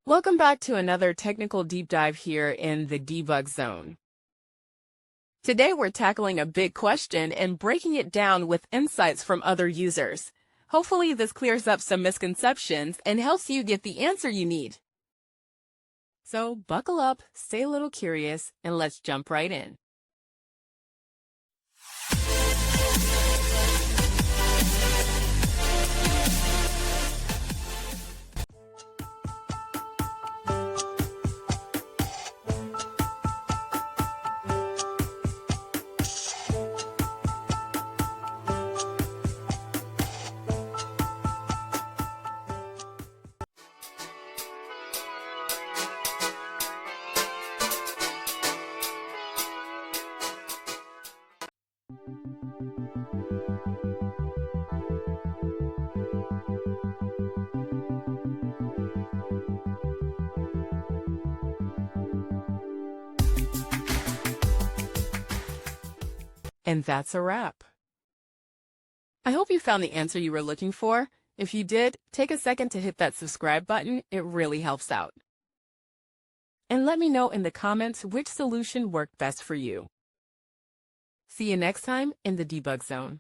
Welcome back to another technical deep dive here in the debug zone. Today we're tackling a big question and breaking it down with insights from other users. Hopefully this clears up some misconceptions and helps you get the answer you need. So buckle up, stay a little curious, and let's jump right in. And that's a wrap. I hope you found the answer you were looking for. If you did, take a second to hit that subscribe button. It really helps out. And let me know in the comments which solution worked best for you. See you next time in the debug zone.